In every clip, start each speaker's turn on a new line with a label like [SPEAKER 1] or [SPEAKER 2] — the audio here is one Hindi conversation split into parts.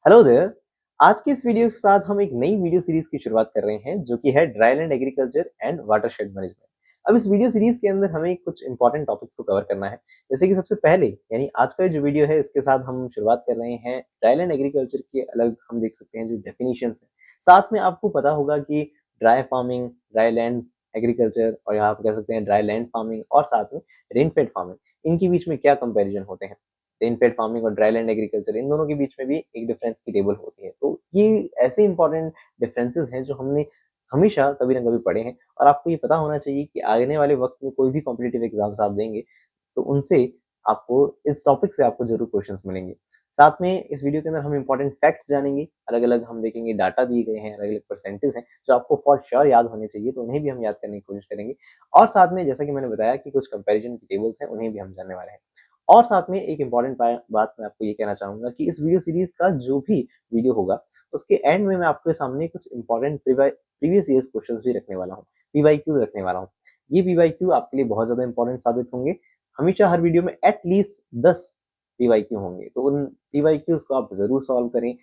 [SPEAKER 1] Hello there. आज की इस वीडियो के साथ हम एक नई वीडियो सीरीज की शुरुआत कर रहे हैं जो कि है dryland agriculture and watershed management. अब इस वीडियो सीरीज के अंदर हमें कुछ इंपॉर्टेंट टॉपिक्स को कवर करना है। जैसे कि सबसे पहले यानी आज का जो वीडियो है इसके साथ हम शुरुआत कर रहे हैं ड्राईलैंड एग्रीकल्चर के अलग हम देख सकते हैं जो डेफिनेशंस है। साथ में आपको पता होगा कि ड्राई फार्मिंग, ड्राईलैंड एग्रीकल्चर और यहाँ आप कह सकते हैं ड्राईलैंड फार्मिंग और साथ में रेनफेड फार्मिंग, इनके बीच में क्या कंपेरिजन होते हैं। रेनफेड फार्मिंग और ड्राईलैंड एग्रीकल्चर इन दोनों के बीच में भी एक डिफरेंस की टेबल होती है। तो ये ऐसे इंपॉर्टेंट डिफरेंसेस हैं जो हमने हमेशा कभी ना कभी पढ़े हैं और आपको ये पता होना चाहिए कि आने वाले वक्त में कोई भी कॉम्पिटिटिव एग्जाम्स आप देंगे तो उनसे आपको इस टॉपिक से आपको जरूर क्वेश्चंस मिलेंगे। साथ में इस वीडियो के अंदर हम इंपॉर्टेंट फैक्ट्स जानेंगे, अलग अलग हम देखेंगे, डाटा दिए गए हैं, अलग अलग परसेंटेज हैं जो आपको फॉर श्योर याद होने चाहिए, तो उन्हें भी हम याद करने की कोशिश करेंगे। और साथ में जैसा कि मैंने बताया कि कुछ कंपैरिजन की टेबल्स हैं उन्हें भी हम जानने वाले हैं। और साथ में एक इम्पॉर्टेंट बात मैं आपको ये कहना चाहूंगा कि इस वीडियो सीरीज का जो भी वीडियो होगा उसके एंड में मैं आपके सामने कुछ इंपॉर्टेंट प्रीवियस ईयर्स क्वेश्चंस भी रखने वाला हूँ, पीवाईक्यूज रखने वाला हूँ। ये पीवाईक्यू आपके लिए बहुत ज्यादा इंपॉर्टेंट साबित होंगे। हमेशा हर वीडियो में एटलीस्ट 10 पीवाईक्यू होंगे, तो उन पीवाईक्यूज को आप जरूर सॉल्व करें।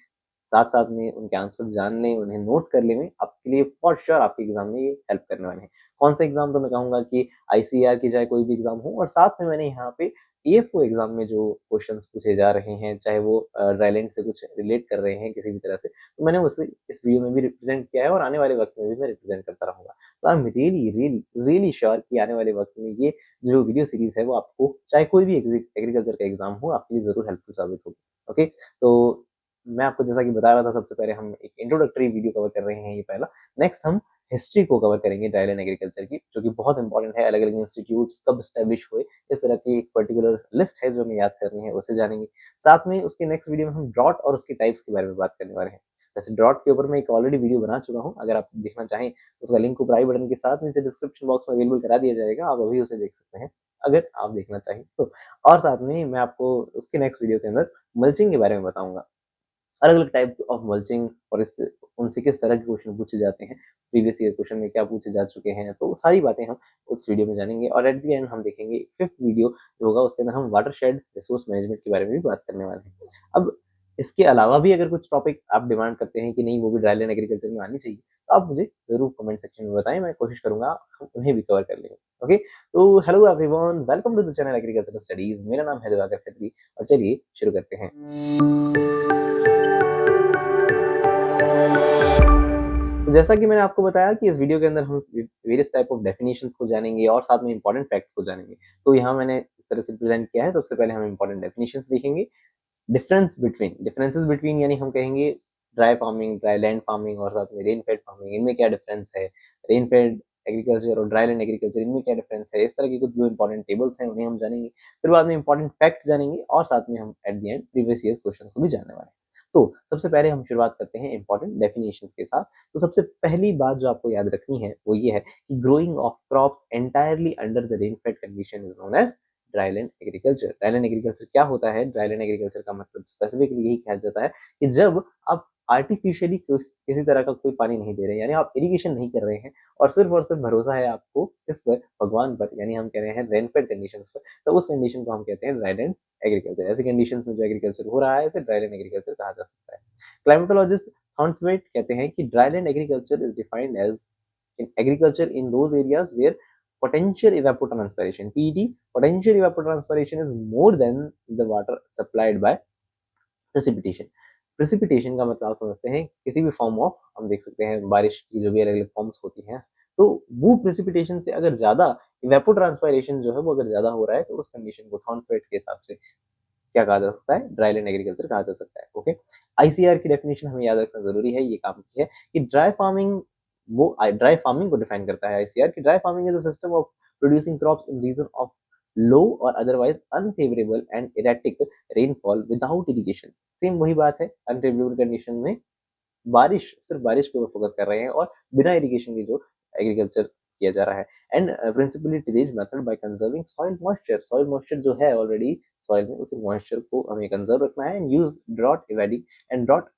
[SPEAKER 1] साथ साथ में उनके आंसर जान लें, उन्हें नोट कर लें, आपके लिए फॉर श्योर आपके एग्जाम में ये हेल्प करने वाले हैं। कौन सा एग्जाम, तो मैं कहूंगा कि आईसीआर की जाए कोई भी एग्जाम हो, और साथ में मैंने यहाँ पे एएफओ एग्जाम में जो क्वेश्चंस पूछे जा रहे हैं, चाहे वो ड्राईलैंड से कुछ रिलेट कर रहे हैं किसी भी तरह से, तो मैंने उसे इस वीडियो में भी रिप्रेजेंट किया है और आने वाले वक्त में भी मैं रिप्रेजेंट करता रहूंगा। तो I am really really really sure कि आने वाले वक्त में ये जो वीडियो सीरीज है वो आपको चाहे कोई भी एग्रीकल्चर का एग्जाम हो आपके लिए जरूर हेल्पफुल साबित होगी। ओके, तो मैं आपको जैसा कि बता रहा था, सबसे पहले हम एक इंट्रोडक्टरी वीडियो कवर कर रहे हैं, ये पहला। नेक्स्ट हम हिस्ट्री को कवर करेंगे ड्राईलैंड एग्रीकल्चर की, जो कि बहुत इंपॉर्टेंट है। अलग अलग इंस्टीट्यूट्स कब स्टैब्लिश हुए, इस तरह की एक पर्टिकुलर लिस्ट है जो हमें याद करनी है, उसे जानेंगे। साथ में उसके नेक्स्ट वीडियो में हम ड्रॉट और उसके टाइप्स के बारे में बात करने वाले हैं। वैसे ड्रॉट के ऊपर मैं एक ऑलरेडी वीडियो बना चुका हूँ, अगर आप देखना चाहें तो उसका लिंक ऊपर आई बटन के साथ नीचे डिस्क्रिप्शन बॉक्स में अवेलेबल करा दिया जाएगा, आप अभी उसे देख सकते हैं अगर आप देखना चाहें तो। और साथ में मैं आपको उसके नेक्स्ट वीडियो के अंदर मल्चिंग के बारे में बताऊंगा, अलग अलग टाइप ऑफ मल्चिंग और इस उनसे किस तरह के क्वेश्चन पूछे जाते हैं, प्रीवियस ईयर क्वेश्चन में क्या पूछे जा चुके हैं, तो सारी बातें हम उस वीडियो में जानेंगे। और एट द एंड हम देखेंगे फिफ्थ वीडियो जो होगा उसके अंदर हम वाटरशेड रिसोर्स मैनेजमेंट के बारे में भी बात करने वाले हैं। अब इसके अलावा भी अगर कुछ टॉपिक आप डिमांड करते हैं कि नहीं वो भी ड्राईलैंड एग्रीकल्चर में आनी चाहिए, तो आप मुझे जरूर कमेंट सेक्शन में बताएं, मैं कोशिश करूंगा हम उन्हें भी कवर कर लेंगे। ओके, तो hello everyone, welcome to the channel agriculture studies. मेरा नाम है दिवाकर खत्री और चलिए शुरू करते हैं। तो जैसा कि मैंने आपको बताया कि इस वीडियो के अंदर हम वेरियस टाइप ऑफ डेफिनेशंस को जानेंगे और साथ में इंपॉर्टेंट फैक्ट्स को जानेंगे। तो यहाँ मैंने इस तरह से प्रेजेंट किया है। सबसे पहले हम इंपॉर्टेंट डेफिनेशंस देखेंगे। डिफरेंसेस बिटवीन यानी हम कहेंगे dry farming, dry land farming और साथ में रेन फेड फार्मिंग, इनमें क्या डिफरेंस है। रेन फेड एग्रीकल्चर और ड्राई लैंड एग्रीकल्चर, इनमें क्या डिफरेंस है। इस तरह की कुछ जो इंपॉर्टेंट टेबल्स हैं उन्हें हम जानेंगे। फिर बाद में इंपॉर्टेंट फैक्ट जानेंगे और साथ में हम at the end previous year question को भी जानने वाले हैं। तो सबसे पहले हम शुरुआत करते हैं इंपॉर्टेंट डेफिनेशंस के साथ। तो सबसे पहली बात जो आपको याद रखनी है वो ये है कि growing of crops entirely under the rain fed condition is known as dryland agriculture. Dryland agriculture क्या होता है? ड्राईलैंड एग्रीकल्चर का मतलब स्पेसिफिकली यही कहा जाता है कि जब आप आर्टिफिशियली किसी तरह का कोई पानी नहीं दे रहे हैं, यानी आप इरिगेशन नहीं कर रहे हैं और सिर्फ भरोसा है आपको किस पर, भगवान पर, यानी हम कह रहे हैं रेनफेड कंडीशंस पर, तो उस कंडीशन को हम कहते हैं ड्राईलैंड एग्रीकल्चर। ऐसी कंडीशंस में जो एग्रीकल्चर हो रहा है इसे ड्राईलैंड एग्रीकल्चर कहा जा सकता है। क्लाइमेटोलॉजिस्ट थॉर्नसवेट कहते हैं कि dryland agriculture is defined as in agriculture in those areas where potential evapotranspiration PET, potential evapotranspiration is more than the water supplied by precipitation। Precipitation का मतलब आप समझते हैं किसी भी फॉर्म ऑफ, हम देख सकते हैं बारिश की जो भी अलग अलग फॉर्म्स होती हैं, तो वो प्रेसिपिटेशन से अगर ज्यादा इवेपोट्रांसपायरेशन जो है वो अगर ज्यादा हो रहा है तो उस कंडीशन को थॉर्नसवेट के हिसाब से क्या कहा जा सकता है? ड्राईलैंड एग्रीकल्चर कहा जा सकता है। ओके, आईसीआर की डेफिनेशन हमें याद रखना जरूरी है, ये काम की है कि ड्राई फार्मिंग को डिफाइन करता है आईसीआर की dry farming is a system of producing crops in region of low or otherwise unfavourable and erratic rainfall without irrigation. Same वही बात है, अनफेवरेबल कंडीशन में बारिश, सिर्फ बारिश के ऊपर फोकस कर रहे हैं और बिना इरिगेशन के जो एग्रीकल्चर किया जा रहा है। And principally tillage method by conserving soil moisture जो है ऑलरेडी सॉइल में, उस मॉइस्चर को हमें कंजर्व रखना है। And use drought evading and drought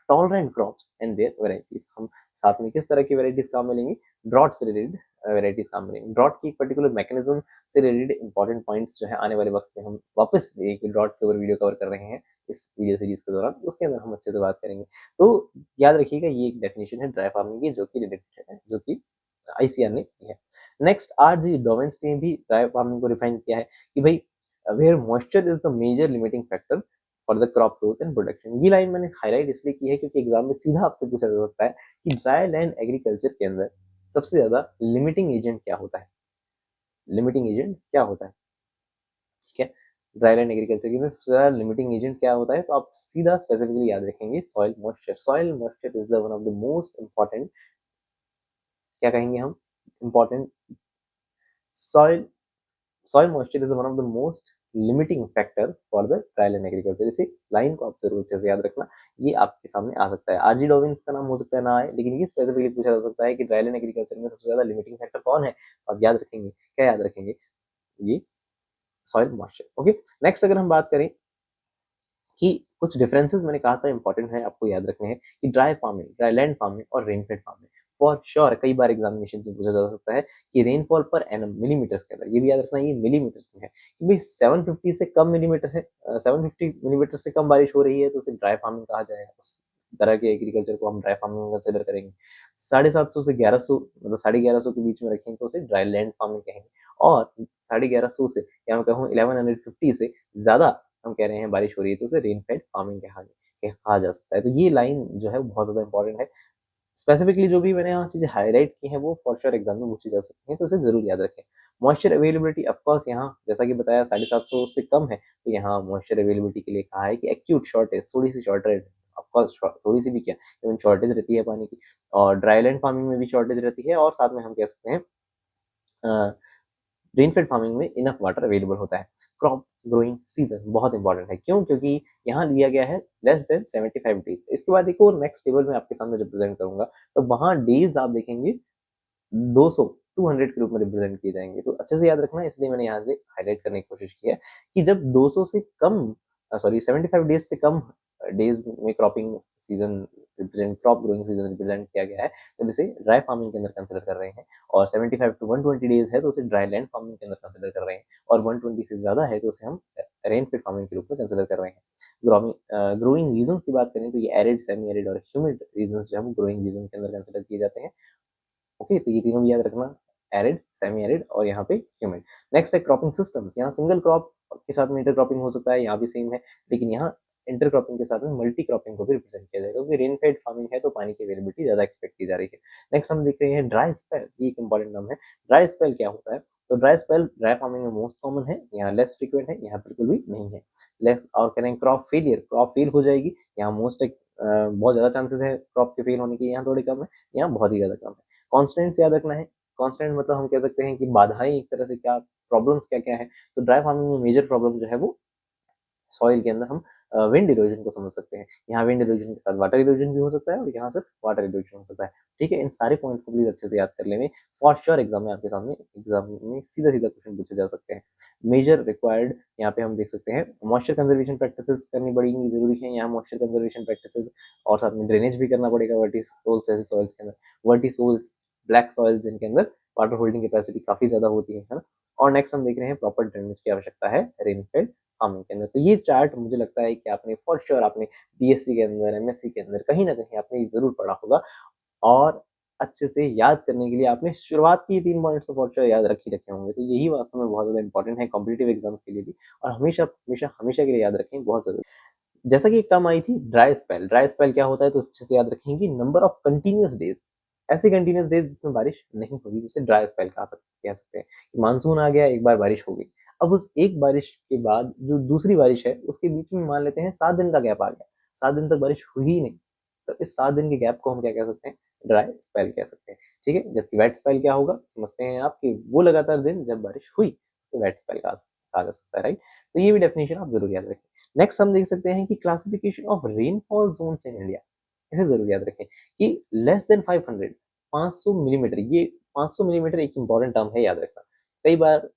[SPEAKER 1] tolerant crops and their varieties. हम साथ में किस तरह की वेराइटीज काम में लेंगे? ड्रॉट से रिलेटेड वेराइटीज काम में लेंगे। ड्रॉट की एक पर्टिकुलर मैकेनिज्म से रिलेटेड इंपॉर्टेंट पॉइंट्स जो है आने वाले वक्त में हम वापस एक ड्रॉट के ऊपर वीडियो कवर कर रहे हैं, इस वीडियो सीरीज के दौरान, उसके अंदर हम अच्छे से बात करेंगे। तो याद रखिएगा ये एक डेफिनेशन है ड्राई फार्मिंग की, जो कि रिलेटेड है, जो कि आईसीआर ने की है। नेक्स्ट आरजी डोवेंस ने भी ड्राई फार्मिंग को डिफाइन किया है कि भाई where moisture is the major limiting factor for the crop growth and production. ये लाइन मैंने हाईलाइट इसलिए की है क्योंकि एग्जाम में सीधा आपसे पूछा जा सकता है कि ड्राई लैंड एग्रीकल्चर के अंदर सबसे ज्यादा लिमिटिंग एजेंट क्या होता है। लिमिटिंग एजेंट क्या होता है, ठीक है। ड्राई लैंड एग्रीकल्चर के अंदर सबसे ज्यादा लिमिटिंग एजेंट क्या होता है, तो आप सीधा स्पेसिफिकली याद रखेंगे soil moisture. Soil moisture is the one of the most important, क्या कहेंगे हम, important soil, soil moisture is one of the most limiting factor for the trial and agriculture। इसी लाइन को आप जरूर अच्छे से याद रखना, ये आपके सामने आ सकता है। आरजी डॉविन्स का नाम हो सकता है ना आए, लेकिन ये स्पेसिफिकली पूछा जा सकता है कि ट्रायल एंड एग्रीकल्चर में सबसे ज्यादा लिमिटिंग फैक्टर कौन है। आप याद रखेंगे, क्या याद रखेंगे, ये सॉइल मॉइस्चर। ओके, नेक्स्ट अगर हम बात करें कि कुछ डिफरेंसेस मैंने कहा था इंपॉर्टेंट है आपको याद रखने हैं कि dry farming, dry land farming और रेनफेड फार्मिंग फॉर श्योर कई बार एग्जामिनेशन में पूछा जा सकता है कि रेनफॉल पर एनम मिलीमीटर्स के अंदर, ये भी याद रखना ये मिलीमीटर्स में है कि भाई 750 से कम मिलीमीटर है, 750 मिलीमीटर से कम बारिश हो रही है तो उसे ड्राई फार्मिंग कहा जाएगा। उस तरह के एग्रीकल्चर को हम ड्राई फार्मिंग में कंसिडर करेंगे। 750 से 1100, मतलब 1150 के बीच में रखेंगे तो उसे ड्राई लैंड फार्मिंग कहेंगे। और 1150 से या मैं कहूँ 1150 से ज्यादा हम कह रहे हैं बारिश हो रही है तो उसे रेन फेड फार्मिंग कहा जा सकता है। तो ये लाइन जो है वो बहुत ज्यादा इंपॉर्टेंट है। स्पेसिफिकली जो भी मैंने यहाँ चीजें हाईलाइट की हैं वो फॉर श्योर एग्जाम में पूछी जा सकती हैं, तो इसे जरूर याद रखें। मॉइस्चर अवेलेबिलिटी ऑफकोर्स यहाँ जैसा कि बताया 750 से कम है, तो यहाँ मॉइस्चर अवेलेबिलिटी के लिए कहा है कि एक्यूट शॉर्टेज, थोड़ी सी शॉर्टेज, ऑफकोर्स थोड़ी सी भी क्या, इवन शॉर्टेज रहती है पानी की। और ड्राई लैंड फार्मिंग में भी शॉर्टेज रहती है, और साथ में हम कह सकते हैं रेनफेड फार्मिंग में इनफ वाटर अवेलेबल होता है। क्रॉप ग्रोइंग सीजन बहुत इंपॉर्टेंट है, क्यों, क्योंकि यहाँ लिया गया है लेस देन 75 डेज। इसके बाद एक और नेक्स्ट टेबल में आपके सामने रिप्रेजेंट करूंगा, तो वहां डेज आप देखेंगे 200 200 के रूप में रिप्रेजेंट किए जाएंगे। तो अच्छे से याद रखना, इसलिए मैंने यहाँ से हाईलाइट करने की कोशिश की है कि जब 200 से कम, सॉरी 75 डेज से कम डेज में cropping season represent, crop growing season represent किया गया है, तब इसे ड्राई फार्मिंग के अंदर कंसिडर कर रहे हैं। और 75 टू 120 डेज है तो उसे ड्राई लैंड फार्मिंग के अंदर कंसिडर कर रहे हैं। और 120 से ज्यादा है तो उसे हम रेनफेड फार्मिंग के रूप में कंसिडर कर रहे हैं। ग्रोइंग रीजन की बात करें तो ये एरिड, सेमी एरिड और ह्यूमिड रीजन जो हम ग्रोइंग रीजन के अंदर कंसिडर किए जाते हैं। ओके, तो ये तीनों भी याद रखना, एरिड, सेमी एरिड और यहाँ पे ह्यूमिड। नेक्स्ट है क्रॉपिंग सिस्टम्स। यहाँ सिंगल क्रॉप के साथ में इंटर क्रॉपिंग हो सकता है, यहाँ भी सेम है, लेकिन यहाँ इंटर क्रॉपिंग के साथ में मल्टी क्रॉपिंग को भी रिप्रेजेंट किया जाएगा, क्योंकि रेनफेड फार्मिंग है तो पानी की अवेलेबिलिटी ज्यादा एक्सपेक्ट की जा रही है। नेक्स्ट हम देख रहे हैं ड्राई स्पेल, ये एक इंपॉर्टेंट नाम है। ड्राई स्पेल क्या होता है, तो ड्राई स्पेल ड्राई फार्मिंग में मोस्ट कॉमन है, यहाँ लेस फ्रीक्वेंट है, यहाँ बिल्कुल भी नहीं है। लेस और करें क्रॉप फेलियर, क्रॉप फेल हो जाएगी, यहाँ मोस्ट बहुत ज्यादा चांसेस है क्रॉप के फेल होने की, यहाँ थोड़ी कम है, यहाँ बहुत ही ज्यादा कम है। कॉन्स्टेंट याद रखना है, कॉन्स्टेंट मतलब हम कह सकते हैं कि बाधाएं एक तरह से, क्या प्रॉब्लम्स क्या क्या है, तो ड्राई फार्मिंग में मेजर प्रॉब्लम जो है वो सॉइल के अंदर हम विंड इरोजन को समझ सकते हैं। यहाँ विंड इरोजन के साथ वाटर इरोजन भी हो सकता है और यहाँ सिर्फ वाटर इरोजन हो सकता है। ठीक है, इन सारे पॉइंट को प्लीज अच्छे से याद कर लेंगे, फॉर श्योर एग्जाम में आपके सामने, एग्जाम में सीधा सीधा क्वेश्चन पूछे जा सकते हैं। मेजर रिक्वायर्ड यहाँ पे हम देख सकते हैं मॉइस्चर कंजर्वेशन प्रैक्टिसेस करनी बड़ी जरूरी है, यहाँ मॉइस्चर कंजर्वेशन प्रैक्टिसेस, और साथ में ड्रेनेज भी करना पड़ेगा वर्टिसोल्स ऐसे सॉइल्स के अंदर, वर्टिसोल्स ब्लैक सॉइल्स जिनके अंदर वाटर होल्डिंग कैपेसिटी काफी ज्यादा होती है ना। और नेक्स्ट हम देख रहे हैं प्रॉपर ड्रेनेज की आवश्यकता है रेनफेड फार्मिंग के अंदर। तो ये चार्ट मुझे लगता है कि आपने फॉर श्योर आपने बीएससी के अंदर, एमएससी के अंदर कहीं ना कहीं आपने जरूर पढ़ा होगा, और अच्छे से याद करने के लिए आपने शुरुआत की 3 पॉइंट्स तो फॉर श्योर याद रख ही रखे होंगे। तो यही वास्तव में बहुत ज्यादा इंपॉर्टेंट है कॉम्पिटेटिव एग्जाम्स के लिए भी, और हमेशा हमेशा हमेशा के लिए याद रखें, बहुत जरूरी। जैसा कि एक टर्म आई थी ड्राई स्पेल, ड्राई स्पेल क्या होता है, तो अच्छे से याद रखेंगे नंबर ऑफ कंटिन्यूअस डेज, ऐसे कंटिन्यूअस डेज जिसमें बारिश नहीं होगी उसे ड्राई स्पेल कह सकते हैं। मानसून आ गया, एक बार बारिश हो गई, अब उस एक बारिश के बाद जो दूसरी बारिश है उसके बीच में मान लेते हैं 7 दिन का गैप आ गया, 7 दिन तक बारिश हुई ही नहीं, तो इस 7 दिन के गैप को हम क्या कह सकते हैं, ड्राई स्पेल कह सकते हैं। ठीक है, जबकि वेट स्पेल क्या होगा, समझते हैं आप, कि वो लगातार दिन जब बारिश हुई उसे वेट स्पेल कहा जा सकता है, राइट। तो ये भी डेफिनेशन आप जरूर याद रखें। नेक्स्ट हम देख सकते हैं कि classification of rainfall zones in India, इसे जरूर याद रखें कि लेस देन 500, 500 मिलीमीटर, ये 500 मिलीमीटर एक इंपॉर्टेंट टर्म है, याद रखना। कई बार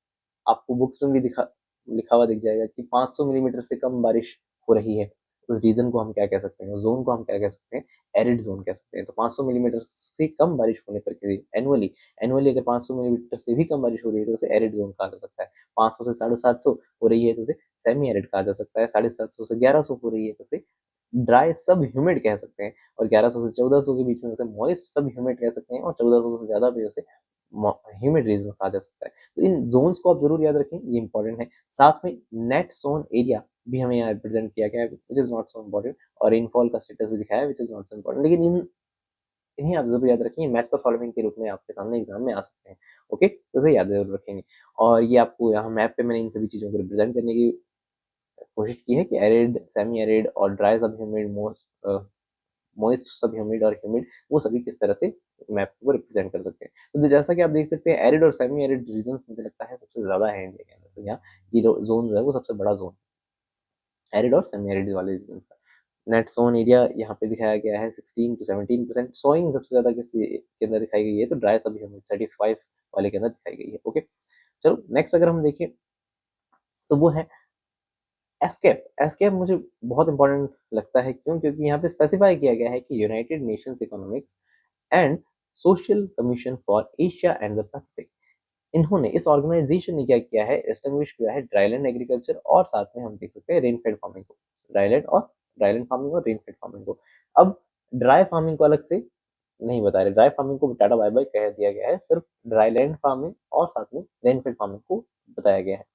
[SPEAKER 1] आपको बुक्स में भी लिखा हुआ दिख जाएगा कि 500 मिलीमीटर से कम बारिश हो रही है, उस रीजन को हम क्या कह सकते हैं, उस जोन को हम क्या कह सकते हैं, एरिड जोन कह सकते हैं। तो 500 मिलीमीटर से कम बारिश होने पर किसी एनुअली एनुअली अगर 500 मिलीमीटर से भी कम बारिश हो रही है तो उसे एरिड जोन कहा जा सकता है। 500 से 750 हो रही है तो उसे सेमी एरिड कहा जा सकता है। 750 से 1100 हो रही है तो उसे ड्राई सब ह्यूमिड कह सकते हैं। और 1100 से 1400 के बीच में उसे मॉइस्ट सब ह्यूमिड कह सकते हैं। और 1400 से ज्यादा भी उसे ह्यूमिड रीजन कहा जा सकता है। तो इन जोन्स को आप जरूर याद रखें, ये इंपॉर्टेंट है। साथ में नेट सोन एरिया भी हमें यहाँ रिप्रेजेंट किया गया है, which is not so important. और रेनफॉल का स्टेटस भी दिखाया है, which is not so important. लेकिन इन्हें आप जरूर याद रखेंगे, मैच द फॉलोइंग के रूप में आपके सामने एग्जाम में आ सकते हैं। ओके, तो इसे याद जरूर रखेंगे। और ये आपको यहाँ मैप पे मैंने इन सभी चीजों को रिप्रेजेंट करने की कोशिश की है कि एरिड, सेमी एरिड और ड्राई सब ह्यूमिड, मोइस्ट सब ह्यूमिड और ह्यूमिड, वो सभी किस तरह से मैप को रिप्रेजेंट कर सकते हैं। तो जैसा कि आप देख सकते हैं, एरिड और सेमी एरिड रीजन मुझे लगता है सबसे ज्यादा है इंडिया के अंदर। तो यहाँ ये जोन जो है वो सबसे बड़ा जोन एरिड और सेमी एरिड वाले रीजन का। नेट सोन एरिया यहाँ पे दिखाया गया है 16 to 17%। सोइंग सबसे ज्यादा किस के अंदर दिखाई गई है, तो ड्राई सब ह्यूमिड 35 वाले के अंदर दिखाई गई है। ओके, चलो नेक्स्ट अगर हम देखें तो वो है एस्केप। एस्केप मुझे बहुत इंपॉर्टेंट लगता है, क्यों? क्योंकि यहाँ पे स्पेसिफाई किया गया है कि United Nations economics and social commission for Asia and the Pacific, इन्होंने, इस ऑर्गेनाइजेशन ने क्या किया है, एस्टेब्लिश किया है ड्राईलैंड एग्रीकल्चर और साथ में हम देख सकते हैं रेनफेड फार्मिंग को। ड्राईलैंड फार्मिंग और रेनफेड फार्मिंग को। अब ड्राई फार्मिंग को अलग से नहीं बता रहे, ड्राई फार्मिंग को टाटा बाय बाय कह दिया गया है, सिर्फ ड्राईलैंड फार्मिंग और साथ में रेनफेड फार्मिंग को बताया गया है।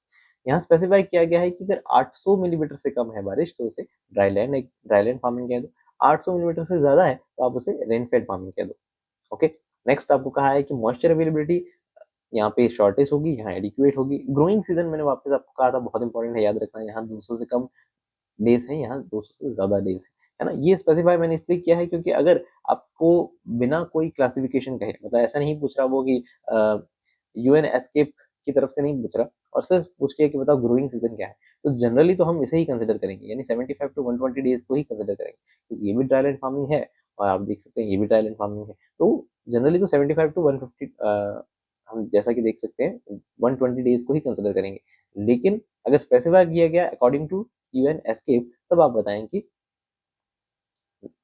[SPEAKER 1] यहाँ स्पेसिफाई किया गया है कि अगर 800 मिलीमीटर से कम है बारिश तो उसे ड्राईलैंड फार्मिंग कह दो। 800 मिलीमीटर से ज्यादा है तो आप उसे रेनफेड फार्मिंग कह दो। ओके, नेक्स्ट आपको कहा है कि मॉइस्चर अवेलेबिलिटी यहाँ पे शॉर्टेज होगी, यहाँ एडिक्वेट होगी। ग्रोइंग सीजन मैंने वापस आपको कहा था, बहुत इंपॉर्टेंट है, याद रखना। यहाँ 200 से कम डेज है, यहाँ 200 से ज्यादा डेज है ना। ये स्पेसिफाई मैंने इसलिए किया है क्योंकि अगर आपको बिना कोई क्लासिफिकेशन कहे, मतलब ऐसा नहीं पूछ रहा वो कि यूएन एस्केप की तरफ से नहीं पूछ रहा और सिर्फ पूछ लिया कि बताओ ग्रोइंग सीजन क्या है, तो जनरली तो हम इसे ही कंसिडर करेंगे, यानी 75 to 120 डेज को ही कंसिडर करेंगे, क्योंकि ये भी ड्राईलैंड फार्मिंग है और आप देख सकते हैं ये भी ड्राईलैंड फार्मिंग है। तो जनरली तो 75 to 150 हम जैसा कि देख सकते हैं 120 डेज को ही कंसिडर करेंगे। लेकिन अगर स्पेसिफाई किया गया अकॉर्डिंग टू यूएन एस्केप, तब आप बताएं कि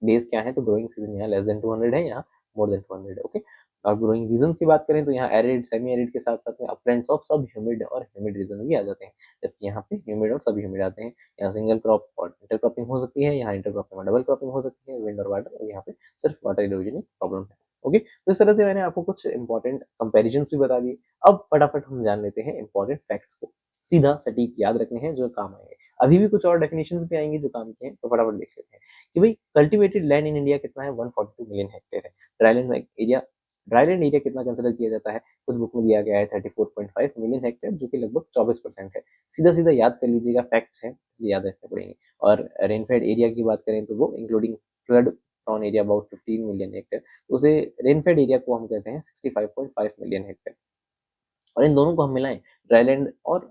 [SPEAKER 1] डेज क्या है। तो ग्रोइंग सीजन यहाँ लेस देन 200 है, यहाँ मोर देन 200 है। ओके, और ग्रोइंग रीजन की बात करें तो यहाँ एरिड, सेमी एरिड के साथ साथ में अपरेंट्स ऑफ सब ह्यूमिड और ह्यूमिड रीजन भी आ जाते हैं, जबकि यहाँ पे ह्यूमिड और सब ह्यूमिड आते हैं। यहाँ सिंगल क्रॉप और इंटरक्रॉपिंग हो सकती है, यहाँ इंटरक्रॉपिंग और डबल क्रॉपिंग हो सकती है, विंड और वाटर, और यहाँ पे सिर्फ वाटर इरोजन प्रॉब्लम है। ओके, तो इस तरह से मैंने आपको कुछ इंपॉर्टेंट कंपेरिजन भी बता दिए। अब फटाफट हम जान लेते हैं इंपॉर्टेंट फैक्ट्स को, सीधा सटीक याद रखने हैं जो काम आएंगे। अभी भी कुछ और डेफिनेशंस भी आएंगी जो काम के हैं, तो फटाफट देख लेते हैं कि भाई कल्टीवेटेड लैंड इन इंडिया कितना है, 142 मिलियन हेक्टेयर है। ड्राईलैंड एरिया कितना कंसिडर किया जाता है, कुछ बुक में दिया गया है 34.5 मिलियन हेक्टेयर, जो कि लगभग 24% है। सीधा सीधा याद कर लीजिएगा, फैक्ट्स हैं इसलिए याद रखने पड़ेंगे। और रेनफेड एरिया की बात करें तो वो including flood prone area about 15 million hectare, उसे रेनफेड एरिया को हम कहते हैं 65.5 मिलियन हेक्टेयर। और इन दोनों को हम मिलाएं, ड्राईलैंड और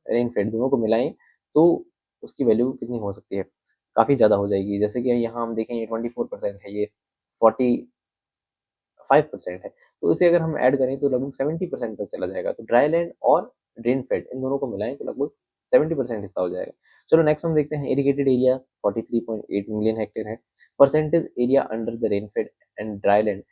[SPEAKER 1] रेनफेड दोनों को मिलाएं, तो उसकी वैल्यू कितनी हो सकती है, काफी ज्यादा हो जाएगी। जैसे कि यहाँ हम देखें ये 24% है, ये 45% है, तो इसे अगर हम ऐड करें तो लगभग 70% तक चला जाएगा। तो ड्राईलैंड और रेनफेड इन दोनों को मिलाएं तो लगभग 70% हिस्सा हो जाएगा। चलो नेक्स्ट हम देखते हैं इरिगेटेड एरिया 43.8 मिलियन हेक्टेयर है। Percentage area under the rainfed and dryland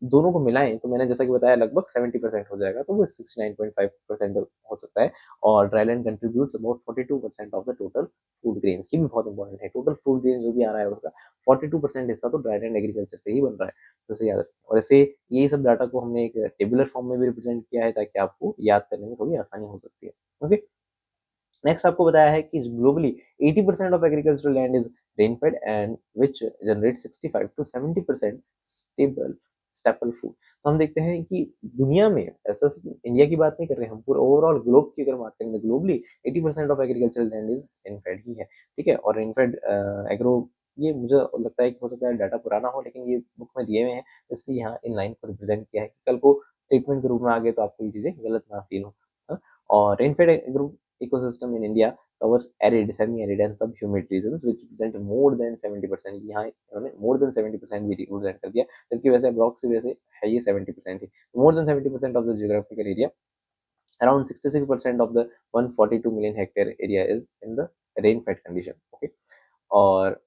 [SPEAKER 1] दोनों को मिलाएं तो मैंने जैसा कि बताया लगभग 70% हो जाएगा, तो वो 69.5% हो सकता है। और dryland contributes about 42% of the total food grains, की भी बहुत इंपॉर्टेंट है। टोटल फूड ग्रेन जो भी आ रहा है उसका 42% हिस्सा तो ड्राईलैंड एग्रीकल्चर से ही बन रहा है, तो इसे याद रखें। और ऐसे यही सब डाटा को हमने एक टेबुलर फॉर्म में भी रिप्रेजेंट किया है ताकि आपको याद करने में थोड़ी आसानी हो सकती है। ओके, नेक्स्ट आपको बताया है कि globally 80% of agricultural land is rainfed and which generate 65 to 70% stable staple food. तो हम देखते हैं कि दुनिया में, ऐसा इंडिया की बात नहीं कर रहे हम, पूरे ओवरऑल ग्लोब की अगर बात करें तो globally 80% of agricultural land is rainfed ही है। ठीक है, और रेनफेड एग्रो, ये मुझे लगता है कि हो सकता है डाटा पुराना हो लेकिन ये बुक में दिए हुए हैं, इसलिए यहाँ इन लाइन को रिप्रेजेंट किया है कि कल को स्टेटमेंट के रूप में आ गए तो आपको ये चीजें गलत ना फील हो। हाँ? और rainfed agro ecosystem in India covers arid, semi-arid and subhumid regions which represent more than 70%। यहाँ इन्होंने more than 70% भी represent कर दिया, जबकि वैसे अप्रॉक्स वैसे है ये 70% ही। more than 70% of the geographical area, around 66% of the 142 million hectare area is in the rain-fed condition। okay, और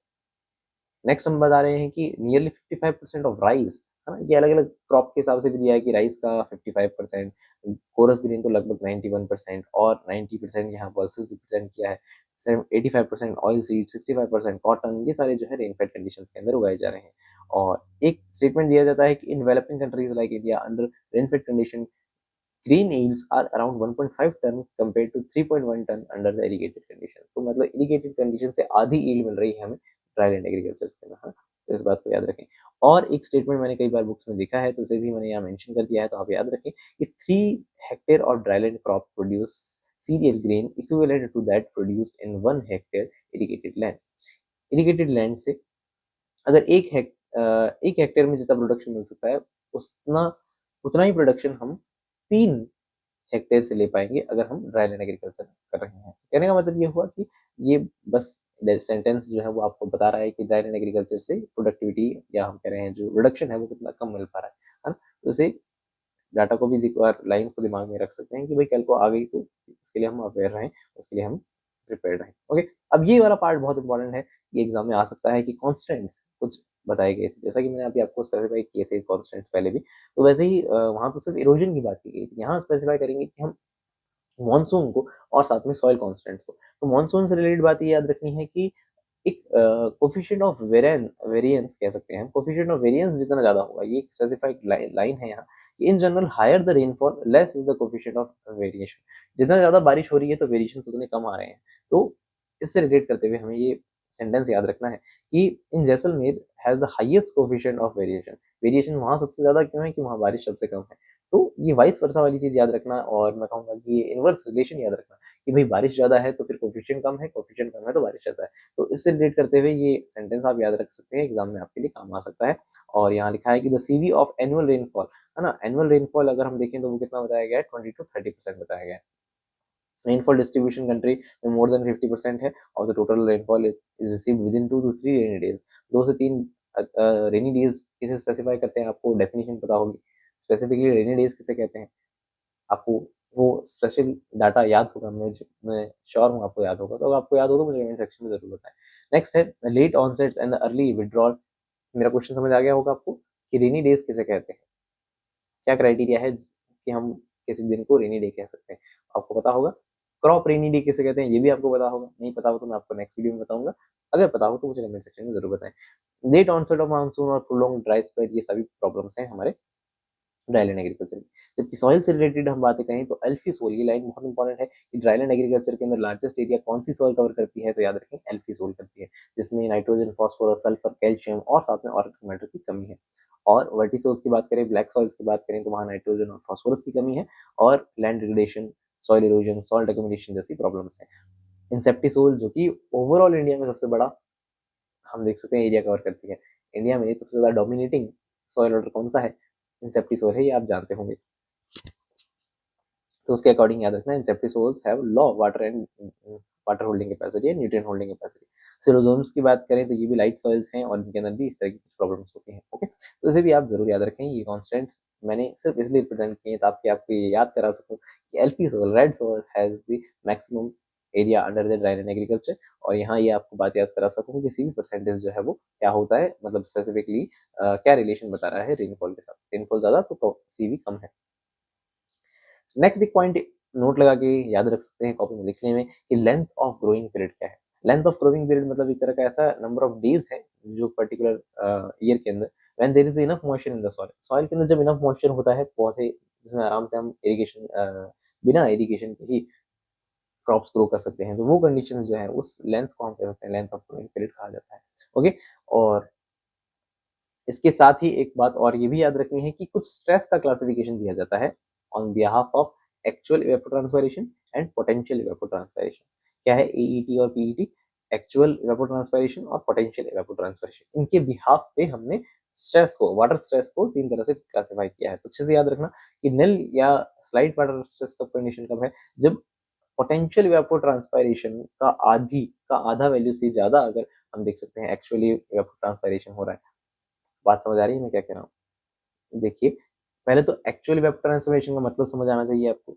[SPEAKER 1] नेक्स्ट हम बता रहे हैं कि नियरली 55% ऑफ राइस, है ना, ये अलग अलग क्रॉप के हिसाब से भी दिया है कि राइस का 55%, कोरस ग्रीन तो लगभग 91% और 90% यहाँ पल्सेस रिप्रेजेंट किया है, 85% ऑयल सीड, 65% कॉटन, ये सारे जो है रेनफेड कंडीशंस के अंदर उगाए जा रहे हैं। और एक स्टेटमेंट दिया जाता है कि in developing countries like India under rainfed condition green yields are around 1.5 ton compared to 3.1 ton under the irrigated condition। तो मतलब irrigated condition से आधी yield मिल रही है हमें ड्राईलैंड एग्रीकल्चर से। हाँ, तो इस बात को याद रखें। और एक स्टेटमेंट मैंने कई बार बुक्स में देखा है, तो इसे भी मैंने यहाँ मेंशन कर दिया है, तो आप याद रखें कि 3 hectare of dryland crop produce cereal grain equivalent to that produced in 1 hectare irrigated land. Irrigated land से अगर एक हेक्टेयर में जितना प्रोडक्शन मिल सकता है, उतना उतना ही प्रोडक्शन हम 3 हेक्टेयर से ले पाएंगे अगर हम ड्राईलैंड एग्रीकल्चर कर रहे हैं। कहने का मतलब ये हुआ कि ये बस सेंटेंस जो है वो आपको बता रहा है कि ड्राईलैंड एग्रीकल्चर से प्रोडक्टिविटी या हम कह रहे हैं जो रिडक्शन है वो कितना कम मिल पा रहा है ना। तो इसे डाटा को भी और लाइंस को दिमाग में रख सकते हैं कि भाई कल को आ गई तो इसके लिए हम अवेयर रहें, उसके लिए हम प्रिपेयर रहें। ओके, अब ये वाला पार्ट बहुत इंपॉर्टेंट है, ये एग्जाम में आ सकता है कि कॉन्स्टेंट्स कुछ बताए गए थे, जैसा कि मैंने अभी आपको स्पेसिफाई किए थे कॉन्स्टेंट्स पहले भी, तो वैसे ही वहां तो सिर्फ इरोजन की बात की गई थी, यहाँ स्पेसिफाई करेंगे कि हम मॉनसून को और साथ में सॉइल कॉन्स्टेंट्स को। तो मॉनसून से रिलेटेड बात ये याद रखनी है कि एक कोफिशिएंट ऑफ वेरिएंस कह सकते हैं हम, कोफिशिएंट ऑफ वेरिएंस जितना ज्यादा होगा, ये एक स्पेसिफाइड लाइन है यहाँ, in general higher the rainfall less is the coefficient of variation. जितना ज्यादा बारिश हो रही है तो वेरिएशन उतने कम आ रहे हैं। तो इससे रिलेट करते हुए हमें ये सेंटेंस याद रखना है कि in Jaisalmer has the highest coefficient of variation. Variation वहां सबसे ज्यादा क्यों है कि वहां बारिश सबसे कम है। तो ये वाइस वर्सा वाली चीज याद रखना, और मैं कहूंगा कि ये इनवर्स रिलेशन याद रखना कि भाई बारिश ज्यादा है तो फिर कोफिशिएंट कम है, कोफिशिएंट कम है तो बारिश ज्यादा है। तो इससे रिलेट करते हुए ये सेंटेंस आप याद रख सकते हैं, एग्जाम में आपके लिए काम आ सकता है। और यहाँ लिखा है कि the CV of annual rainfall, है ना, एनुअल रेनफॉल अगर हम देखें तो वो कितना बताया गया है, 20 to 30% बताया गया है। रेनफॉल डिस्ट्रीब्यूशन कंट्री में मोर देन 50% है और the total rainfall is received with in 2 to 3 rainy days. 2 से 3 रेनी डेज किसे स्पेसिफाई करते हैं, आपको डेफिनेशन पता होगी। स्पेसिफिकली रेनी डेज किसे कहते हैं, आपको वो स्पेशल डाटा याद होगा, मैं श्योर हूँ आपको याद होगा, तो आपको याद हो तो मुझे कमेंट सेक्शन में जरूर बताएं। नेक्स्ट है late onsets and early withdrawal. मेरा क्वेश्चन समझ आ गया होगा आपको कि रेनी डेज किसे कहते हैं, क्या क्राइटेरिया है कि हम किसी दिन को रेनी डे कह सकते हैं, आपको पता होगा। क्रॉप रेनी डे किसे कहते हैं ये भी आपको पता होगा, नहीं पता हो तो मैं आपको नेक्स्ट वीडियो में बताऊंगा, अगर पता हो तो मुझे कमेंट सेक्शन में जरूर बताएं। लेट ऑनसेट ऑफ मानसून और प्रोलॉन्ग ड्राई स्पेल, ये सभी प्रॉब्लम्स हैं हमारे ड्राईलैंड एग्रीकल्चर की। जबकि सॉइल से रिलेटेड हम बातें करें तो एल्फी सोल, ये लाइन बहुत इंपॉर्टेंट है कि ड्राईलैंड एग्रीकल्चर के अंदर लार्जेस्ट एरिया कौन सी सॉइल कवर करती है, तो याद रखें एल्फी सोल करती है, जिसमें नाइट्रोजन, फास्फोरस, सल्फर, कैल्शियम और साथ में ऑर्गेनिक मैटर की कमी है। और वर्टिसोल्स की बात करें, ब्लैक सॉइल्स की बात करें, तो वहाँ नाइट्रोजन और फास्फोरस की कमी है और land degradation, soil erosion, salt accommodation जैसी प्रॉब्लम्स हैं। इंसेप्टिसोल जो कि ओवरऑल इंडिया में सबसे बड़ा हम देख सकते हैं एरिया कवर करती है, इंडिया में सबसे ज्यादा डोमिनेटिंग सॉइल ऑर्डर कौन सा है, इंसेप्टिसोल है, ये आप जानते होंगे। तो उसके अकॉर्डिंग याद रखना inceptisols have low water and water holding capacity and nutrient holding capacity. सिलोजोम्स की बात करें तो ये भी लाइट सॉइल्स हैं और इनके अंदर भी इस तरह की कुछ प्रॉब्लम्स होती हैं। ओके, तो इसे भी आप जरूर याद रखें, ये कॉन्स्टेंट्स मैंने सिर्फ इसलिए प्रेजेंट किए ताकि आपको ये याद करा सकूं कि alfisol, red soil has the maximum area under the dryland agriculture, और यहाँ ये आपको बात याद करा सकूं कि सीवी परसेंटेज जो है वो क्या होता है, मतलब स्पेसिफिकली क्या रिलेशन बता रहा है रेनफॉल के साथ, रेनफॉल ज्यादा तो सीवी कम है। नेक्स्ट एक पॉइंट नोट लगा के याद रख सकते हैं कॉपी में लिखने में कि लेंथ ऑफ ग्रोइंग पीरियड क्या है। लेंथ ऑफ ग्रोइंग पीरियड मतलब एक तरह का ऐसा नंबर ऑफ डेज है जो पर्टिकुलर ईयर के अंदर when there is enough moisture in the soil, soil के अंदर जब इनफ मॉइस्चर होता है पौधे जिसमें आराम से हम इरिगेशन बिना इरिगेशन के ही क्रॉप्स ग्रो कर सकते हैं, तो वो कंडीशंस जो है उस लेंथ को हम कह सकते हैं लेंथ ऑफ ग्रोइंग पीरियड कहा जाता है। ओके, और इसके साथ ही एक बात और ये भी याद रखनी है कि कुछ स्ट्रेस का क्लासिफिकेशन दिया जाता है on behalf of actual evapotranspiration and potential evapotranspiration. क्या है एईटी और पीईटी, एक्चुअल इवेपोट्रांसपिरेशन और पोटेंशियल इवेपोट्रांसपिरेशन, इनके बिहाफ पे हमने स्ट्रेस को, वाटर स्ट्रेस को 3 तरह से क्लासिफाई किया है। तो अच्छे से याद रखना कि निल या स्लाइट वाटर स्ट्रेस का कंडीशन कब है, जब पोटेंशियल इवेपोट्रांसपिरेशन का आधा वैल्यू से ज्यादा अगर हम देख सकते हैं एक्चुअली इवेपोट्रांसपिरेशन हो रहा है। बात समझ आ रही है मैं क्या कह रहा हूँ? देखिए, पहले तो एक्चुअल इवेपोट्रांसपिरेशन का मतलब समझ आना चाहिए आपको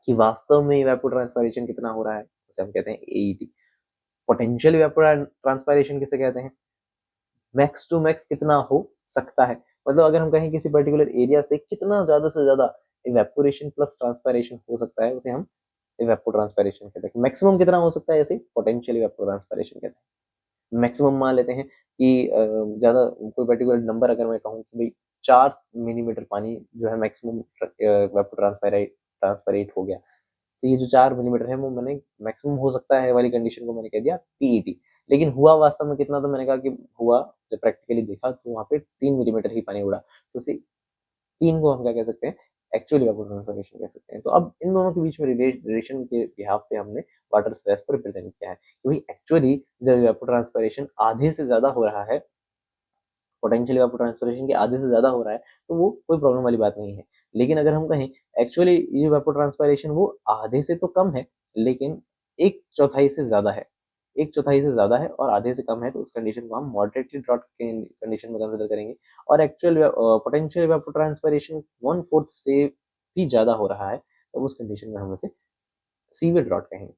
[SPEAKER 1] कि वास्तव में इवेपोट्रांसपिरेशन कितना हो रहा है, उसे हम कहते हैं एईटी। पोटेंशियल इवेपोरेशन ट्रांसपायरेशन किसे कहते हैं? मैक्स टू मैक्स कितना हो सकता है, मतलब अगर हम कहें किसी पर्टिकुलर एरिया से कितना ज्यादा से ज्यादा इवेपोरेशन प्लस ट्रांसपायरेशन हो सकता है, उसे हम इवेपोट्रांसपायरेशन कहते हैं। मैक्सिमम कितना हो सकता है, ऐसे पोटेंशियल इवेपोट्रांसपायरेशन कहते हैं। मैक्सिमम मान लेते हैं कि ज्यादा कोई पर्टिकुलर नंबर अगर मैं कहूँ कि भाई 4 मिलीमीटर पानी जो है मैक्सिमम ट्रांसपेरेट हो गया, तो ये जो 4 मिलीमीटर है वो मैंने मैक्सिमम हो सकता है वाली कंडीशन को मैंने कह दिया पीईटी। लेकिन हुआ वास्तव में कितना, तो मैंने कहा कि हुआ, जब प्रैक्टिकली देखा तो वहां पे 3 मिलीमीटर ही पानी उड़ा, तो उसे 3 को हम क्या कह सकते हैं, एक्चुअल इवेपोरेशन कह सकते हैं। तो अब इन दोनों के बीच में रिलेशन के बिहाफ पे हमने वाटर स्ट्रेस को रिप्रेजेंट किया है कि भाई एक्चुअली जब इवेपोट्रांसपिरेशन आधे से ज्यादा हो रहा है, पोटेंशियल इवेपोट्रांसपिरेशन के आधे से ज्यादा हो रहा है, तो वो कोई प्रॉब्लम वाली बात नहीं है। लेकिन अगर हम कहें एक्चुअली ये इवेपोट्रांसपिरेशन वो आधे से तो कम है, लेकिन एक चौथाई से ज्यादा है, एक चौथाई से ज्यादा है और आधे से कम है, तो उस कंडीशन को हम मॉडरेटली ड्रॉट के कंडीशन में कंसिडर करेंगे। और एक्चुअल पोटेंशियल इवेपोट्रांसपिरेशन 1/4 से भी ज्यादा हो रहा है, तो उस कंडीशन में हम उसे सीवियर ड्रॉट कहेंगे।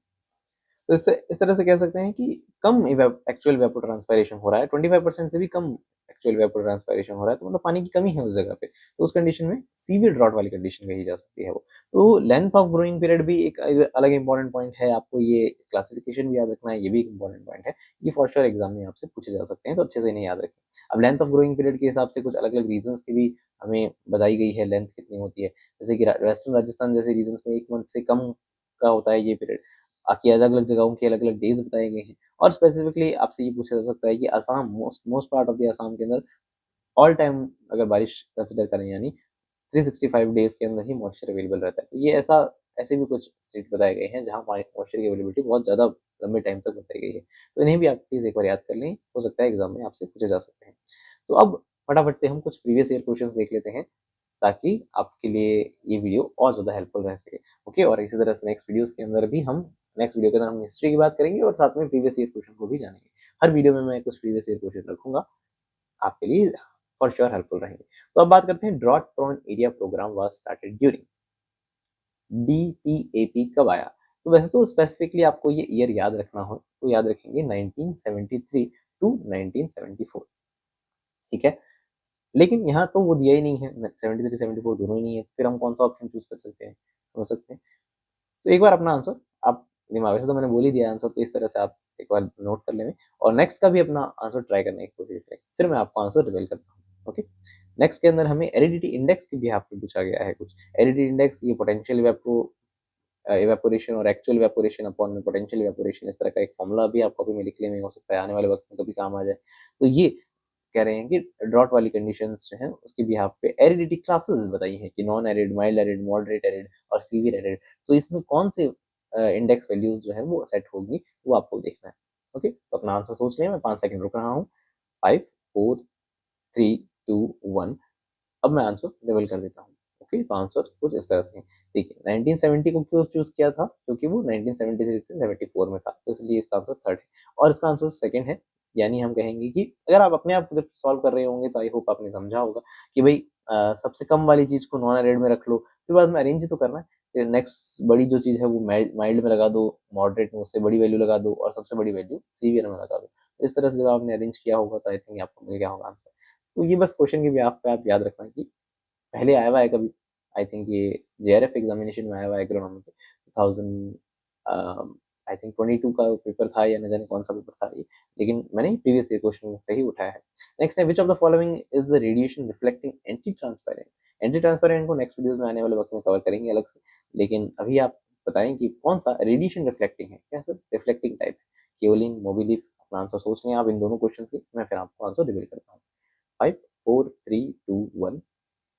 [SPEAKER 1] तो इससे इस तरह से कह सकते हैं कि कम एक्चुअल वेपोट्रांसपायरेशन हो रहा है, 25% से भी कम एक्चुअल वेपोट्रांसपायरेशन हो रहा है, तो मतलब पानी की कमी है उस जगह पे, तो उस कंडीशन में सीवियर ड्रॉट वाली कंडीशन कही जा सकती है वो। तो लेंथ ऑफ ग्रोइंग पीरियड भी एक अलग इंपॉर्टेंट पॉइंट है, आपको ये क्लासिफिकेशन भी याद रखना है, ये भी एक इंपॉर्टेंट पॉइंट है, ये फॉर श्योर एग्जाम में आपसे पूछे जा सकते हैं, तो अच्छे से नहीं याद रखें। अब लेंथ ऑफ ग्रोइंग पीरियड के हिसाब से कुछ अलग अलग रीजन की भी हमें बताई गई है, लेंथ कितनी होती है, जैसे कि वेस्टर्न राजस्थान जैसे रीजन में 1 मंथ से कम का होता है ये पीरियड, बाकी अलग अलग जगहों के अलग अलग डेज बताए गए हैं। और स्पेसिफिकली आपसे ये पूछा जा सकता है कि Assam, most most part of the Assam के अंदर ऑल टाइम अगर बारिश कंसिडर करें, यानी 365 डेज के अंदर ही मॉइस्चर अवेलेबल रहता है। तो ये ऐसा ऐसे भी कुछ स्टेट बताए गए हैं जहाँ मॉइस्चर की अवेलेबिलिटी बहुत ज़्यादा लंबे टाइम तक बताई गई है, तो इन्हें भी आप प्लीज़ एक बार याद कर लें, हो सकता है एग्जाम में आपसे पूछे जा सकते हैं। तो अब फटाफट से हम कुछ प्रीवियस ईयर क्वेश्चन देख लेते हैं, ताकि आपके लिए ये वीडियो और ज़्यादा हेल्पफुल रह सके। ओके, और इसी तरह से नेक्स्ट वीडियोस के अंदर भी हम नेक्स्ट वीडियो के अंदर हम हिस्ट्री की बात करेंगे और साथ में प्रीवियस ईयर क्वेश्चन को भी जानेंगे। हर वीडियो में मैं कुछ प्रीवियस ईयर क्वेश्चन रखूंगा, आपके लिए फॉर श्योर हेल्पफुल रहेंगे। तो अब बात करते हैं, drought prone area programme was started during, DPAP कब आया? तो वैसे तो स्पेसिफिकली आपको ये ईयर याद रखना हो तो याद रखेंगे 1973 टू 1974, ठीक है। लेकिन यहाँ तो वो दिया ही नहीं है, 73 74 दोनों ही नहीं है, तो फिर हम कौन सा ऑप्शन चूज कर सकते हैं, समझ सकते हैं। तो एक बार अपना आंसर आप दिमाग, वैसे तो मैंने बोल ही दिया आंसर, तो इस तरह से आप एक बार नोट कर लेंगे और नेक्स्ट का भी अपना आंसर ट्राई करने की कोशिश करें, फिर मैं आपको आंसर रिवील करता हूँ। ओके, नेक्स्ट के अंदर हमें एरिडिटी इंडेक्स की भी आपको पूछा गया है कुछ। एरिडिटी इंडेक्स ये पोटेंशियल इवेपोरेशन और actual evaporation upon potential evaporation, इस तरह का एक फॉर्मूला भी आप कॉपी में लिख लेंगे, हो सकता है आने वाले वक्त में कभी काम आ जाए। तो ये कह रहे हैं कि ड्रॉट वाली कंडीशंस जो हैं उसके बिहाफ पे एरिडिटी क्लासेस बताई हैं कि non arid, mild arid, moderate arid और सीवियर एरिड। तो इसमें कौन से इंडेक्स वैल्यूज जो है वो सेट होगी, वो आपको देखना है। ओके, तो अपना आंसर सोच लें, मैं 5 सेकंड रुक रहा हूँ। 5 4 3 2 1। अब मैं आंसर रिवील कर देता हूँ। ओके, तो आंसर कुछ इस तरह से है। देखिए 1970 को क्यों चूज किया था, क्योंकि वो 1973 से 74 में था, तो इसलिए इसका आंसर थर्ड है और इसका आंसर सेकंड है। यानी हम कहेंगे कि अगर आप अपने आप जब सॉल्व कर रहे होंगे तो आई होप आपने समझा होगा कि भाई सबसे कम वाली चीज को नॉन एरिड में रख लो, फिर बाद में अरेंज तो करना है, फिर नेक्स्ट बड़ी जो चीज है वो माइल्ड में लगा दो, मॉडरेट में उससे बड़ी वैल्यू लगा दो और सबसे बड़ी वैल्यू सीवियर में लगा दो। तो इस तरह से जब आपने अरेंज किया होगा तो आई थिंक आपको मिल गया होगा आंसर। तो ये बस क्वेश्चन के भी आप याद रखना कि पहले आया हुआ है कभी, आई थिंक ये जेआरएफ एग्जामिनेशन में आया हुआ है एग्रोनॉमी पे 2000 आई थिंक 22 का पेपर था या न जाने कौन सा पेपर था ये, लेकिन मैंने प्रीवियस ईयर क्वेश्चन से ही उठाया है। नेक्स्ट है, which of the following is the radiation reflecting anti transparent? Anti transparent को नेक्स्ट वीडियोस में आने वाले वक्त में कवर करेंगे अलग से, लेकिन अभी आप बताएं कि कौन सा रेडिएशन रिफ्लेक्टिंग है, क्या सर रिफ्लेक्टिंग टाइप है, केओलिन, मोबिलिफ? अपना आंसर सोच लें आप इन दोनों क्वेश्चन के, मैं फिर आपको आंसर रिवील करता हूँ। 5 4 3 2 1,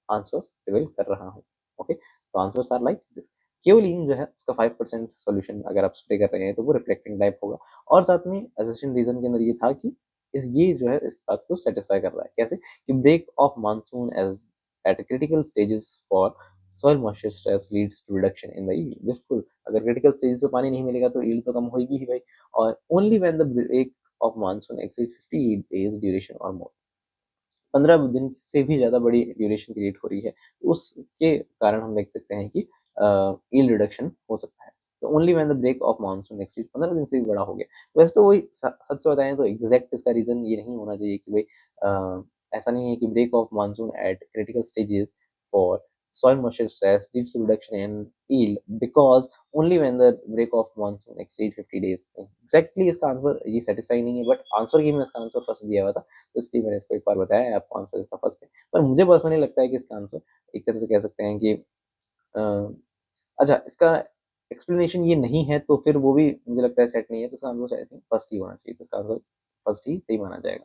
[SPEAKER 1] आंसर्स रिवील कर रहा हूँ। ओके, तो answers are like this. Kaolin जो है उसका 5% सॉल्यूशन अगर आप स्प्रे कर रहे हैं तो वो रिफ्लेक्टिंग टाइप होगा, और साथ में असर्शन रीजन के अंदर ये था कि ये जो है इस बात को सेटिस्फाई कर रहा है, कैसे कि break of monsoon as at critical stages for soil moisture stress leads to reduction in the yield. बिल्कुल, अगर क्रिटिकल स्टेजेस पे पानी नहीं मिलेगा तो यील्ड तो कम होगी ही भाई। और only when the break of monsoon exceed 50 days duration और मोर, 15 दिन से भी ज़्यादा बड़ी ड्यूरेशन क्रिएट हो रही है, उसके कारण हम देख सकते हैं कि यील्ड रिडक्शन हो सकता है। Only when the break of monsoon exceed 15 दिन से भी बड़ा हो गया। वैसे तो वही सच से बताएं तो एग्जैक्ट इसका रीजन ये नहीं होना चाहिए कि भाई ऐसा नहीं है कि break of monsoon at critical stages for soil moisture stress leads to reduction in yield because only when the break of monsoon exceed 50 days। exactly इसका आंसर ये सेटिस्फाई नहीं है, बट आंसर की मैं इसका आंसर फर्स्ट दिया हुआ था, तो इसलिए मैंने इसको एक बार बताया, आपको आंसर इसका फर्स्ट है। पर मुझे पर्सनली लगता है कि इसका आंसर एक तरह से कह सकते हैं कि अच्छा, इसका एक्सप्लेनेशन ये नहीं है तो फिर वो भी मुझे लगता है सेट नहीं है, तो इसका आंसर शायद फर्स्ट ही होना चाहिए, तो इसका आंसर फर्स्ट ही सही माना जाएगा।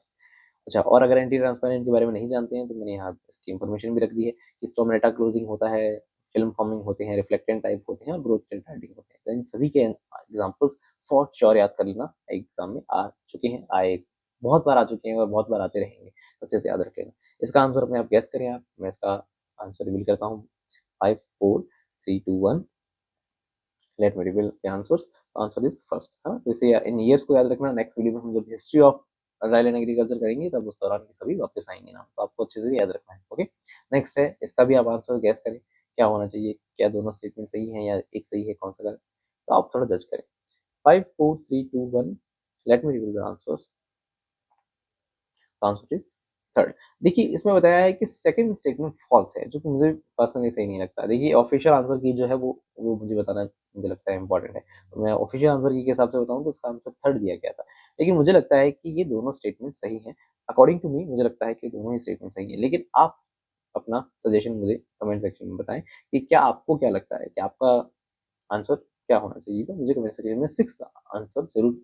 [SPEAKER 1] अच्छा, और अगर एंटी ट्रांसपेरेंट के बारे में नहीं जानते हैं तो मैंने यहाँ इसकी इन्फॉर्मेशन भी रख दी है कि स्टोमेटा क्लोजिंग होता है, फिल्म फॉर्मिंग होते हैं, रिफ्लेक्टेंट टाइप होते हैं और ग्रोथ रिटार्डिंग होते हैं। तो इन सभी के एग्जांपल्स फॉर श्योर याद कर लेना, एग्जाम में आ चुके हैं, आए बहुत बार आ चुके हैं और बहुत बार आते रहेंगे, अच्छे से याद रख लेना। इसका आंसर अपने आप गैस करें आप, मैं इसका आंसर रिवील करता हूँ। 5 4 3 2 1, let me reveal the answers. Answer is first. हाँ, जैसे इन ईयर्स को याद रखना, नेक्स्ट वीडियो में हम जब हिस्ट्री ऑफ ड्राईलैंड एग्रीकल्चर करेंगे तब उस दौरान ये सभी वापस आएंगे ना, तो आपको अच्छे से याद रखना है। ओके, नेक्स्ट है, इसका भी आप आंसर गैस करें क्या होना चाहिए, क्या दोनों स्टेटमेंट सही है या एक सही है, कौन सा गलत, तो आप थोड़ा जज करें। 5 4 3 2 1, let me reveal the answers. Answer is third. देखिए, इसमें बताया है कि सेकंड स्टेटमेंट फॉल्स है, जो कि मुझे पर्सनली सही नहीं लगता। देखिए, ऑफिशियल आंसर की जो है वो मुझे बताना मुझे लगता है इंपॉर्टेंट है, तो मैं ऑफिशियल आंसर की के हिसाब से बताऊं तो इसका आंसर थर्ड दिया गया था, लेकिन मुझे लगता है कि ये दोनों स्टेटमेंट सही है। अकॉर्डिंग टू मी मुझे लगता है कि दोनों ही स्टेटमेंट सही है, लेकिन आप अपना सजेशन मुझे कमेंट सेक्शन में बताएं कि क्या आपको क्या लगता है कि आपका आंसर क्या होना चाहिए, तो मुझे कमेंट सेक्शन में सिक्स आंसर जरूर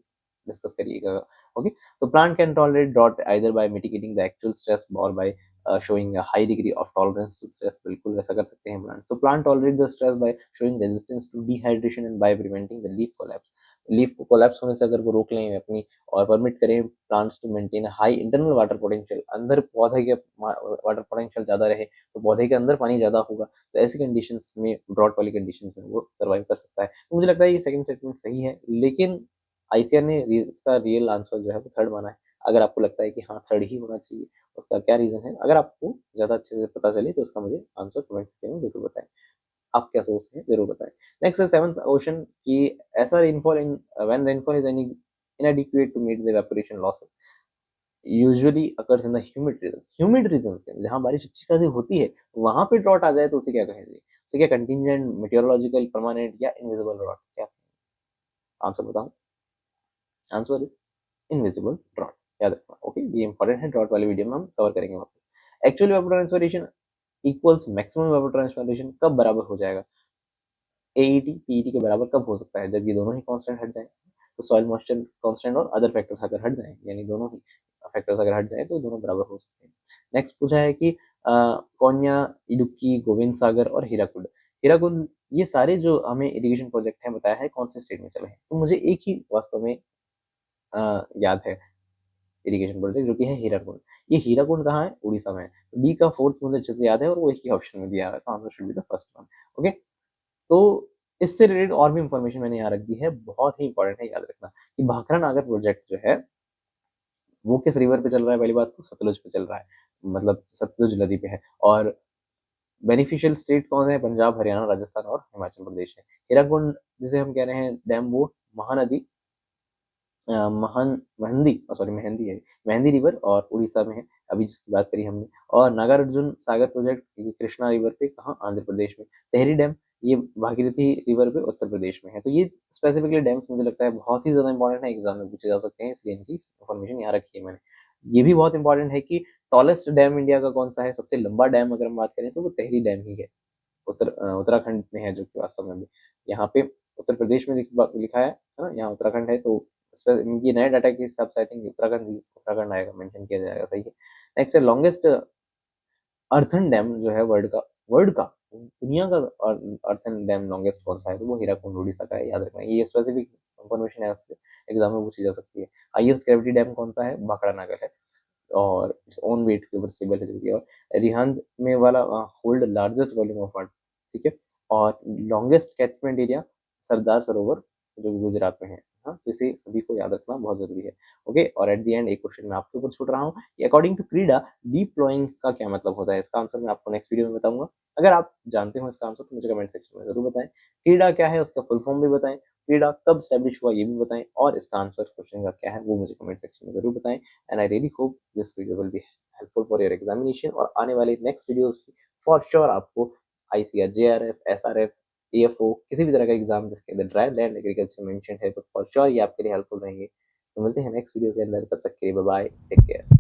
[SPEAKER 1] डिस्कस करिएगा। ओके, तो plant can tolerate drought either by mitigating the actual stress or by showing a high degree of tolerance to stress. बिल्कुल वैसा कर सकते हैं प्लांट। तो plant tolerate the stress by showing resistance to dehydration and by preventing the leaf collapse. Leaf collapse होने से अगर वो रोक लें अपनी, और परमिट करें plants to maintain high internal water potential, अंदर पौधे के वाटर पोटेंशियल ज्यादा रहे तो पौधे के अंदर पानी ज्यादा होगा, तो ऐसी कंडीशंस में, ड्रॉट वाली कंडीशंस में वो सर्वाइव कर सकता है। तो मुझे लगता है ये सेकंड स्टेटमेंट सही है, लेकिन आईसीआर ने इसका रियल आंसर जो है वो थर्ड माना है। अगर आपको लगता है कि हाँ थर्ड ही होना चाहिए, उसका क्या रीजन है, अगर आपको ज्यादा अच्छे से पता चले तो उसका मुझे आंसर कमेंट सेक्शन में जरूर बताएं। आप क्या सोचते हैं जरूर बताएं। नेक्स्ट है सेवंथ ओशन की, ऐसा rainfall in when rainfall is inadequate to meet the evaporation losses usually occurs in the humid region। humid regions के जहाँ बारिश अच्छी खासी होती है वहां पे ड्रॉट आ जाए तो उसे क्या कहेंगे, उसे क्या कंटिंजेंट, मेटेरोलॉजिकल, परमानेंट या इनविजिबल ड्रॉट, क्या आंसर बताऊं? आंसर इज इनविजिबल ड्रॉट, याद रखना। ओके, ये इंपॉर्टेंट है, ड्रॉट वाले वीडियो में हम कवर करेंगे वापस। Actual vapour transformation equals maximum vapour transformation कब बराबर हो जाएगा? एईटी पीईटी के बराबर कब हो सकता है? जब ये दोनों ही कांस्टेंट हट जाए, तो सॉइल मॉइस्चर कांस्टेंट और अदर फैक्टर्स अगर हट जाए, यानी दोनों ही फैक्टर्स अगर हट जाए तो दोनों बराबर हो सकते हैं। नेक्स्ट पूछा है कि कोन्या, इडुक्की, गोविंद सागर और हीराकुड, हीराकुड ये सारे जो हमें इरिगेशन प्रोजेक्ट हैं बताया है कौन से स्टेट में चले हैं, तो मुझे एक ही वास्तव में याद है इरिगेशन प्रोजेक्ट, जो कि है हीराकुंड। ये हीराकुंड कहाँ है? उड़ीसा में है। डी का फोर्थ मुझे अच्छे से याद है और वो एक ही ऑप्शन में दिया है, तो answer should be the first one. Okay, तो इससे रिलेटेड और भी इंफॉर्मेशन मैंने यहाँ रख दी है, बहुत ही इंपॉर्टेंट है, याद रखना कि भाखड़ा नागर प्रोजेक्ट जो है वो किस रिवर पे चल रहा है? पहली बात तो सतलुज पे चल रहा है, मतलब सतलुज नदी पे है। और बेनिफिशियल स्टेट कौन है? पंजाब, हरियाणा, राजस्थान और हिमाचल प्रदेश है। हीराकुंड जिसे हम कह रहे हैं डैम, वो महानदी महान मेहंदी, सॉरी मेहंदी है, मेहंदी रिवर और उड़ीसा में है, अभी जिसकी बात करी हमने। और नागार्जुन सागर प्रोजेक्ट ये कृष्णा रिवर पे, कहाँ? आंध्र प्रदेश में। तेहरी डैम ये भागीरथी रिवर पे उत्तर प्रदेश में है। तो ये स्पेसिफिकली डैम्स मुझे लगता है बहुत ही ज्यादा इंपॉर्टेंट है, एग्जाम में पूछे जा सकते हैं, इसलिए इनकी इन्फॉर्मेशन यहाँ रखी है मैंने। ये भी बहुत इंपॉर्टेंट है कि टॉलेस्ट डैम इंडिया का कौन सा है? सबसे लंबा डैम अगर हम बात करें तो वो तेहरी डैम ही है, उत्तराखंड में है, जो कि वास्तव में भी यहाँ पे उत्तर प्रदेश में लिखा है ना, यहाँ उत्तराखंड है, तो ये नए डाटा के हिसाब से आई थिंक उत्तराखंड आएगा, मेंशन किया जाएगा, सही है। नेक्स्ट है लॉन्गेस्ट अर्थन डैम जो है वर्ल्ड का दुनिया का अर्थन डैम लॉन्गेस्ट कौन सा है? तो वो हीराकुंड उड़ीसा का है, याद रखना। ये स्पेसिफिक इन्फॉर्मेशन है, एग्जाम में पूछी जा सकती है। हाईएस्ट ग्रेविटी डैम कौन सा है? भाखड़ा नागर है, और इट्स ओन वेट के ऊपर स्टेबल है, जो कि। और रिहांद में वाला hold largest volume of water, ठीक है। और longest catchment area Sardar Sarovar, जो कि गुजरात में है। हाँ, तो इसे सभी को याद रखना बहुत ज़रूरी है। ओके, और एट द एंड एक क्वेश्चन मैं आपके ऊपर छोड़ रहा हूँ कि अकॉर्डिंग टू क्रीडा डिप्लॉइंग का क्या मतलब होता है? इसका आंसर मैं आपको नेक्स्ट वीडियो में बताऊँगा। अगर आप जानते हो इसका आंसर तो मुझे कमेंट सेक्शन में ज़रूर बताएँ। क्रीडा क्या है उसका फुल फॉर्म भी बताएँ, क्रीडा कब एस्टैब्लिश हुआ ये भी बताएँ और इसका आंसर क्वेश्चन का क्या है वो मुझे कमेंट सेक्शन में ज़रूर बताएँ। And I really hope this video will be helpful for your examination और आने वाले नेक्स्ट वीडियोज़ भी फॉर श्योर आपको आईसीआर, जेआरएफ, एसआरएफ, एएफओ किसी भी तरह का एग्जाम जिसके अंदर ड्राई लैंड एग्रीकल्चर मेंशन है तो फॉर श्योर ये आपके लिए हेल्पफुल रहेंगे। तो मिलते हैं नेक्स्ट वीडियो के अंदर, तब तक के लिए बाय बाय, टेक केयर।